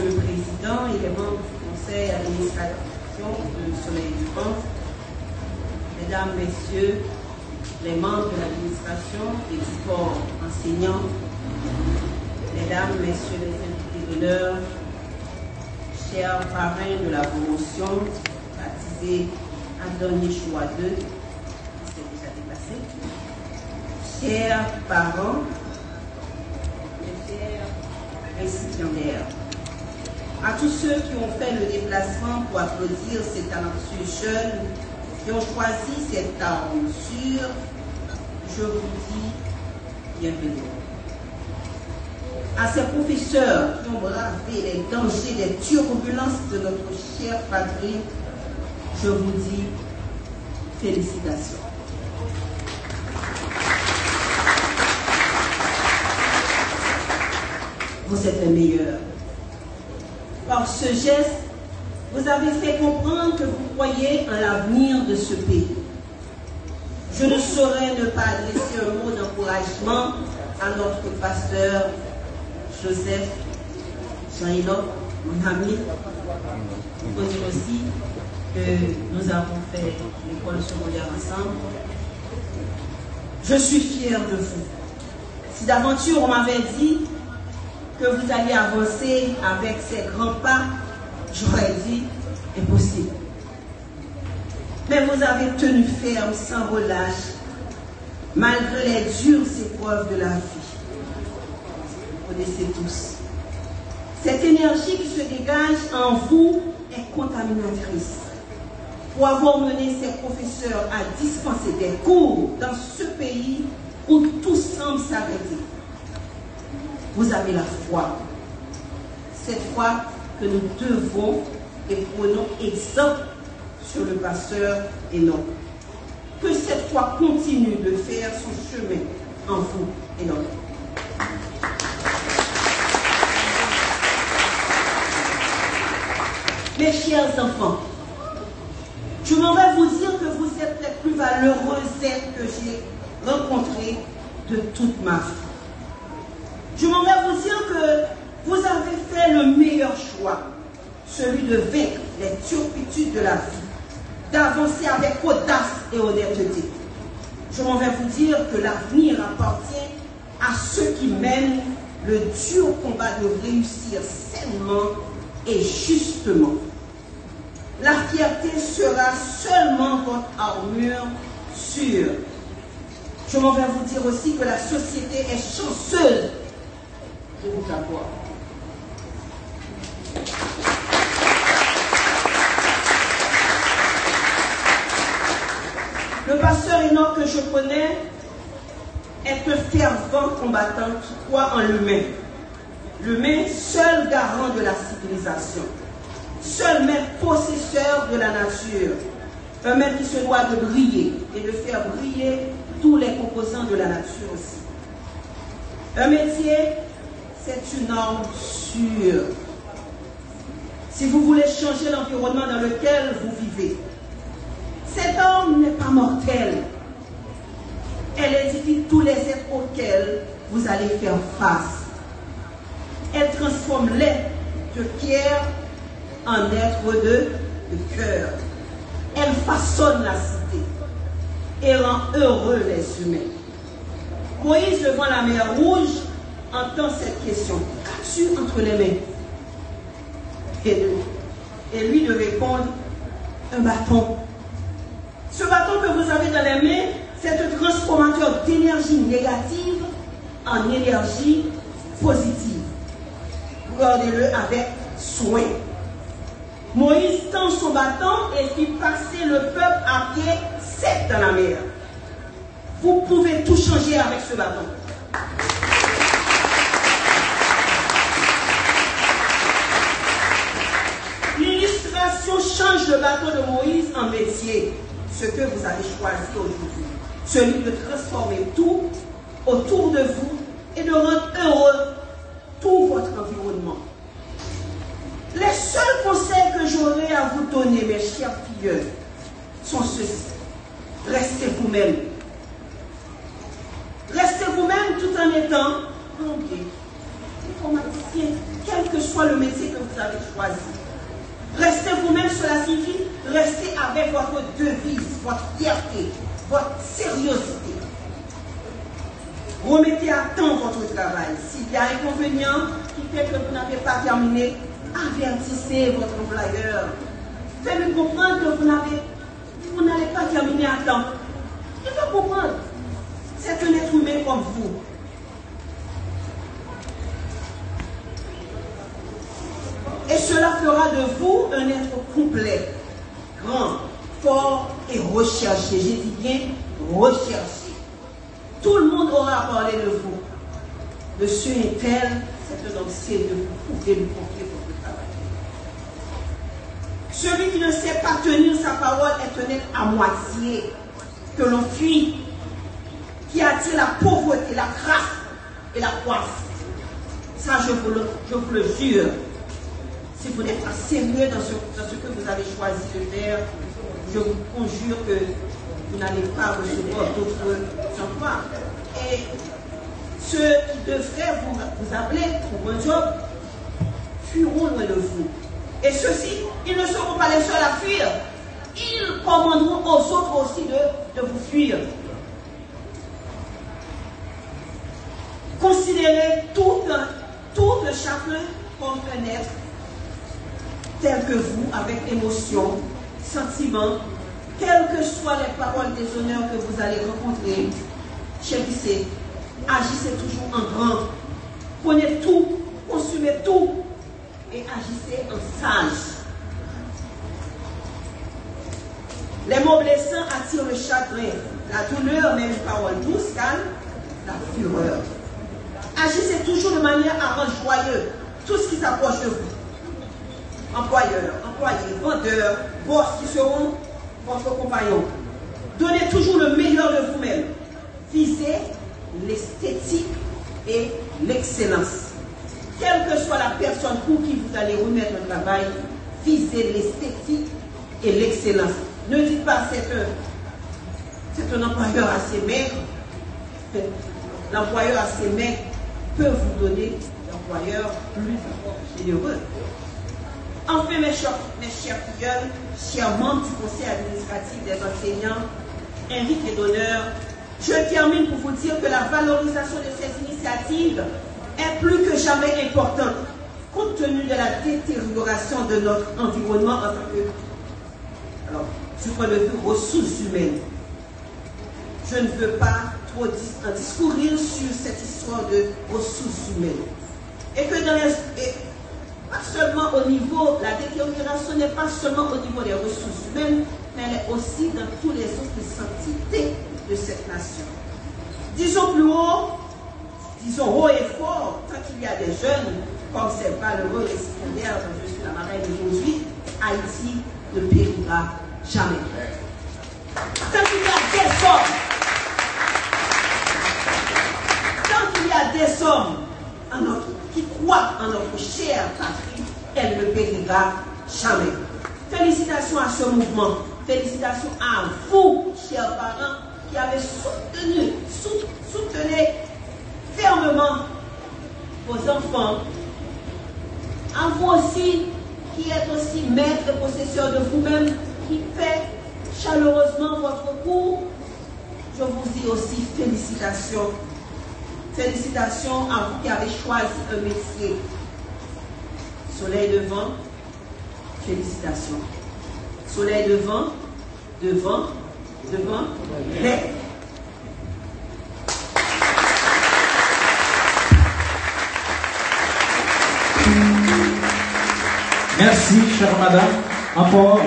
Monsieur le Président et les membres du Conseil d'administration de Soleil du Vent, Mesdames, Messieurs, les membres de l'administration et du corps enseignant, Mesdames, Messieurs les invités d'honneur, chers parrains de la promotion, baptisé Anthony Choua II, qui s'est déjà déplacé, chers parents et chers récipiendaires, à tous ceux qui ont fait le déplacement pour applaudir ces talentueux jeunes qui ont choisi cette aventure, je vous dis bienvenue. À ces professeurs qui ont bravé les dangers, les turbulences de notre chère patrie, je vous dis félicitations. Vous êtes les meilleurs. Par ce geste, vous avez fait comprendre que vous croyez en l'avenir de ce pays. Je ne saurais ne pas adresser un mot d'encouragement à notre pasteur Joseph Jean-Enoch, mon ami. Il faut dire aussi que nous avons fait l'école secondaire ensemble. Je suis fière de vous. Si d'aventure on m'avait dit que vous alliez avancer avec ces grands pas, j'aurais dit impossible. Mais vous avez tenu ferme sans relâche, malgré les dures épreuves de la vie. Vous connaissez tous. Cette énergie qui se dégage en vous est contaminatrice. Pour avoir mené ces professeurs à dispenser des cours dans ce pays où tout semble s'arrêter, vous avez la foi. Cette foi que nous devons et prenons exemple sur le pasteur Enoch. Que cette foi continue de faire son chemin en vous, Enoch. Mes chers enfants, je m'en vais vous dire que vous êtes les plus valeureux êtres que j'ai rencontrés de toute ma vie. Je m'en vais vous dire que vous avez fait le meilleur choix, celui de vaincre les turpitudes de la vie, d'avancer avec audace et honnêteté. Je m'en vais vous dire que l'avenir appartient à ceux qui mènent le dur combat de réussir sainement et justement. La fierté sera seulement votre armure sûre. Je m'en vais vous dire aussi que la société est chanceuse de vous avoir. Le pasteur Enoch que je connais est un fervent combattant qui croit en l'humain. L'humain, seul garant de la civilisation. Seul maître possesseur de la nature. Un maître qui se doit de briller et de faire briller tous les composants de la nature aussi. Un métier, c'est une arme sûre. Si vous voulez changer l'environnement dans lequel vous vivez, cette arme n'est pas mortelle. Elle édifie tous les êtres auxquels vous allez faire face. Elle transforme l'être de pierre en être de cœur. Elle façonne la cité et rend heureux les humains. Moïse, devant la mer Rouge, entend cette question. Qu'as-tu entre les mains? Et lui de répondre, un bâton. Ce bâton que vous avez dans les mains, c'est un transformateur d'énergie négative en énergie positive. Regardez-le avec soin. Moïse tend son bâton et fit passer le peuple à pied sec dans la mer. Vous pouvez tout changer avec ce bâton. L'illustration change le bâton de Moïse en métier, ce que vous avez choisi aujourd'hui. Celui de transformer tout autour de vous et de rendre heureux tout votre environnement. Les seuls conseils que j'aurai à vous donner, mes chers filles, sont ceux-ci. Restez vous-même. Restez vous-même tout en étant plombier, informaticien, bien, quel que soit le métier que vous avez choisi. Restez vous-même, cela signifie rester avec votre devise, votre fierté, votre sérieuxité. Remettez à temps votre travail. S'il y a un inconvénient qui fait que vous n'avez pas terminé, avertissez votre employeur. Faites-lui comprendre que vous n'allez pas terminer à temps. Il faut comprendre. C'est un être humain comme vous. Et cela fera de vous un être complet, grand, fort et recherché. J'ai dit bien recherché. Tout le monde aura parlé de vous. Monsieur est tel, c'est un homme sérieux, vous pouvez lui confier votre travail. Celui qui ne sait pas tenir sa parole est un être à moitié, que l'on fuit, qui attire la pauvreté, la crasse et la coiffe. Ça, je vous le jure. Si vous n'êtes pas sérieux dans ce que vous avez choisi de faire, je vous conjure que vous n'allez pas recevoir d'autres emplois. Et ceux qui devraient vous appeler pour un job fuiront loin de vous. Et ceux-ci, ils ne seront pas les seuls à fuir. Ils commanderont aux autres aussi de vous fuir. Considérez tout chacun comme un être tel que vous, avec émotion, sentiment, quelles que soient les paroles déshonneurs que vous allez rencontrer, chérissez, agissez toujours en grand, prenez tout, consumez tout et agissez en sage. Les mots blessants attirent le chagrin, la douleur, mais une parole douce calme la fureur. Agissez toujours de manière à rendre joyeux tout ce qui s'approche de vous. Employeurs, employés, vendeurs, boss qui seront votre compagnon. Donnez toujours le meilleur de vous-même. Visez l'esthétique et l'excellence. Quelle que soit la personne pour qui vous allez remettre un travail, visez l'esthétique et l'excellence. Ne dites pas c'est un employeur assez maigre. L'employeur assez maigre peut vous donner l'employeur plus généreux. Enfin, mes chers filleuls, chers membres du conseil administratif des enseignants, invités d'honneur, je termine pour vous dire que la valorisation de ces initiatives est plus que jamais importante, compte tenu de la détérioration de notre environnement en tant que, alors, du point de vue ressources humaines. Je ne veux pas trop en discourir sur cette histoire de ressources humaines. Et que dans les... pas seulement au niveau, la détérioration n'est pas seulement au niveau des ressources humaines, mais elle est aussi dans tous les autres entités de cette nation. Disons plus haut, disons haut et fort, tant qu'il y a des jeunes, comme c'est malheureux récipiendaire dont je suis la marraine aujourd'hui, Haïti ne périra jamais. Tant qu'il y a des hommes, tant qu'il y a des hommes qui croient en notre chère patrie, elle ne périra jamais. Félicitations à ce mouvement. Félicitations à vous, chers parents, qui avez soutenu fermement vos enfants. À vous aussi, qui êtes aussi maître et possesseur de vous-même, qui fait chaleureusement votre cours, je vous dis aussi félicitations. Félicitations à vous qui avez choisi un métier. Soleil devant, félicitations. Soleil devant, mais. Merci, chère madame. Encore.